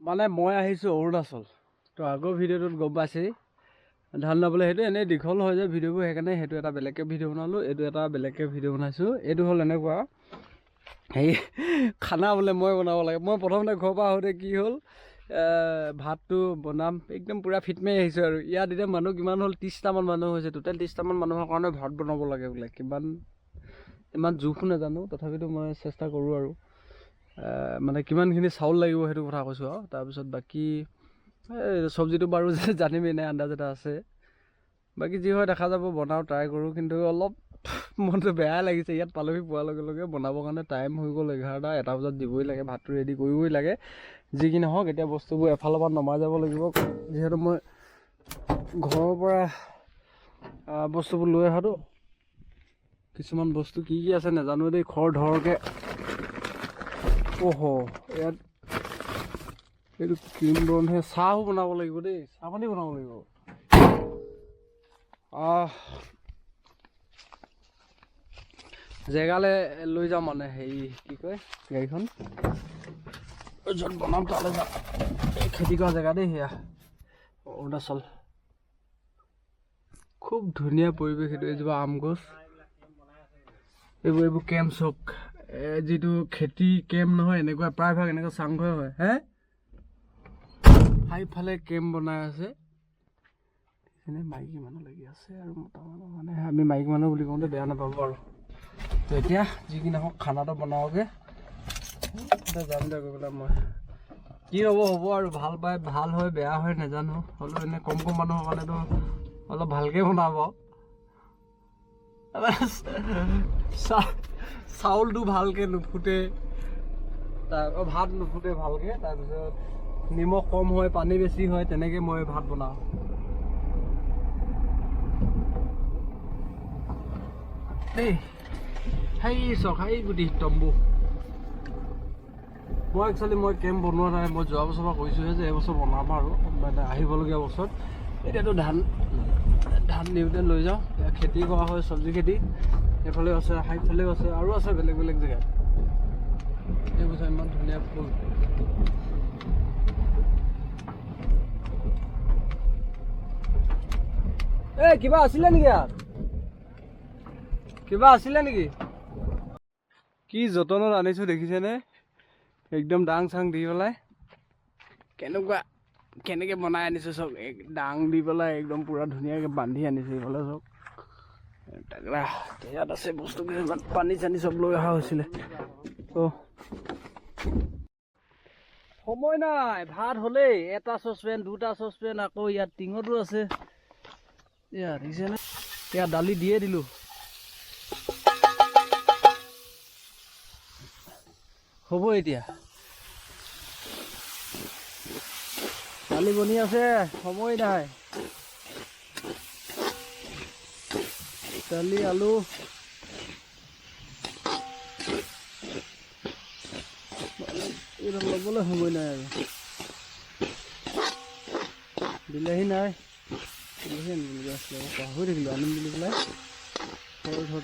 মানে মই আহিছোঁ অৰুণাচল। তো আগৰ ভিডিঅ'টোত গম পাইছেই ধান নাবলৈ সেইটো এনেই দীঘল হয় যে ভিডিঅ'বোৰ, সেইকাৰণে সেইটো এটা বেলেগকৈ ভিডিঅ' বনালোঁ, এইটো এটা বেলেগকৈ ভিডিঅ' বনাইছোঁ। এইটো হ'ল এনেকুৱা সেই খানা বোলে মই বনাব লাগে। মই প্ৰথমতে ঘৰৰ পৰা আহোঁতে কি হ'ল, ভাতটো বনাম একদম পূৰা ফিট মাৰি আহিছোঁ আৰু ইয়াত এতিয়া মানুহ কিমান হ'ল, 30টামান মানুহ হৈছে। টোটেল 30টামান মানুহৰ কাৰণে ভাত বনাব লাগে বোলে। ইমান জোখো নাজানো, তথাপিতো মই চেষ্টা কৰোঁ আৰু মানে কিমানখিনি চাউল লাগিব সেইটো কথা কৈছোঁ আৰু। তাৰপিছত বাকী চব্জিটো বাৰু জানিমেই নাই, আন্দাজ এটা আছে। বাকী যি হয় দেখা যাব, বনাওঁ ট্ৰাই কৰোঁ। কিন্তু অলপ মনটো বেয়াই লাগিছে, ইয়াত পালোহি পোৱাৰ লগে লগে বনাবৰ কাৰণে টাইম হৈ গ'ল 11টা, 1 বজাত দিবই লাগে, ভাতটো ৰেডি কৰিবই লাগে। যি কি নহওক এতিয়া বস্তুবোৰ এফালৰ পৰা নমাই যাব লাগিব, যিহেতু মই ঘৰৰ পৰা বস্তুবোৰ লৈ অহাটো। কিছুমান বস্তু কি কি আছে নাজানো দেই, খৰ ধৰকৈ। অহ ইয়াত এইটো ক্ৰীম বনহে, চাহো বনাব লাগিব দেই, চাহপানী বনাব লাগিব। জেগালৈ লৈ যাম মানে হেৰি কি কয় গাড়ীখন, য'ত বনাম তালৈ যাম। খেতি কৰা জেগা দেই সেয়া, অৰুণাচল। খুব ধুনীয়া পৰিৱেশ। এইটো এজোপা আম গছ, এইবোৰ কেম্প চক, যিটো খেতি কেম্প নহয়, এনেকুৱা প্ৰায়ভাগ এনেকুৱা চাংঘৰ হয়। চাৰিওফালে কেম্প বনাই আছে। এনে মাইকী মানুহ লাগি আছে আৰু মতা মানুহ, মানে আমি মাইকী মানুহ বুলি কওঁতে বেয়া নাপাব আৰু। তো এতিয়া যি কি নহওক খানাটো বনাওঁগৈ, যাম দে গৈ পেলাই। মই কি হ'ব আৰু, ভাল হয় বেয়া হয় নাজানো, হ'লেও এনে কম মানুহৰ কাৰণেতো অলপ ভালকৈ বনাব। চাউলটো ভালকৈ নুফুটে, ভাত নুফুটে ভালকৈ। তাৰপিছত নিমখ কম হয়, পানী বেছি হয়, তেনেকৈ মই ভাত বনাওঁ। দেই সেই গুটি তম্বু। মই কেম্প বনোৱা নাই, মই যোৱা বছৰ পৰা কৰিছোঁহে যে এইবছৰ বনাম আৰু মানে আহিবলগীয়া বছৰত। এতিয়াতো ধান দিওঁতে লৈ যাওঁ, খেতি কৰা হয়, চব্জি খেতি এইফালেও আছে, সেইফালেও আছে, আৰু আছে বেলেগ বেলেগ জেগাত। এইবছৰ ইমান ধুনীয়া ফুল। কিবা আছিলে নেকি ইয়াত? কিবা আছিলে নেকি? কি যতনত আনিছোঁ দেখিছেনে? একদম ডাং চাং দি পেলাই কেনেকৈ বনাই আনিছোঁ চব, ডাং দি পেলাই একদম পূৰা ধুনীয়াকৈ বান্ধি আনিছোঁ। এইফালে চব তাগৰা ইয়াত আছে বস্তু কিছুমান, পানী চানী চব লৈ অহা হৈছিলে। তো সময় নাই, ভাত হ'লেই। 1টা চচপেন, 2টা চচপেন, আকৌ ইয়াত টিঙতো আছে। ইয়াত দেখিছেনে? ইয়াত দালি দিয়ে দিলোঁ। হ'ব এতিয়া দালি বনি আছে, সময় নাই। দালি আলু এইবিলাক ল'বলৈ সময় নাই আৰু। বিলাহী নাই, বিলাহী আনিবলগীয়া আছিলে, পাহৰি থাকিলোঁ, আনিম বুলি পেলাই।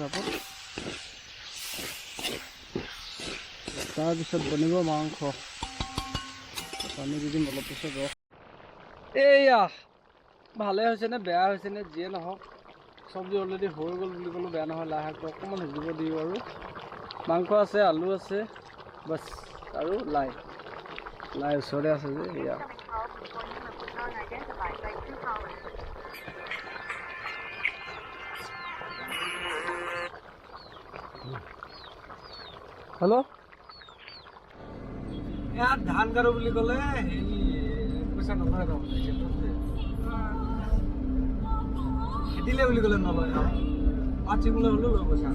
তাপত তাৰপিছত বনিব মাংস, পানী দি দিম অলপ পিছত। এইয়া ভালে হৈছে নে বেয়া হৈছে নে যিয়ে নহওক, চব্জি অলৰেডি হৈ গ'ল বুলি ক'লেও বেয়া নহয়। লাই শাকটো অকণমান সিজিব দিওঁ আৰু। মাংস আছে, আলু আছে, বাছ, আৰু লাই ওচৰতে আছে যে এয়া। হেল্ল', ইয়াত ধান কাটো বুলি ক'লে হেৰি পইচা নলয় তাৰমানে, খেতিলে বুলি ক'লে নলয়। পাত ছিঙিবলৈ হ'লেও লয় পইচা।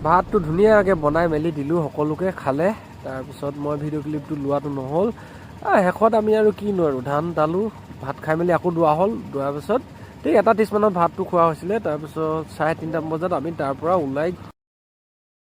ভাতটো ধুনীয়াকৈ বনাই মেলি দিলোঁ, সকলোকে খালে। তাৰপিছত মই ভিডিঅ' ক্লিপটো লোৱাটো নহ'ল। শেষত আমি আৰু কিনো আৰু ধান দালোঁ, ভাত খাই মেলি আকৌ দোৱা হ'ল। দোৱাৰ পিছত ঠিক 1:30 মানত ভাতটো খোৱা হৈছিলে। তাৰপিছত 3:30 বজাত আমি তাৰ পৰা ওলাই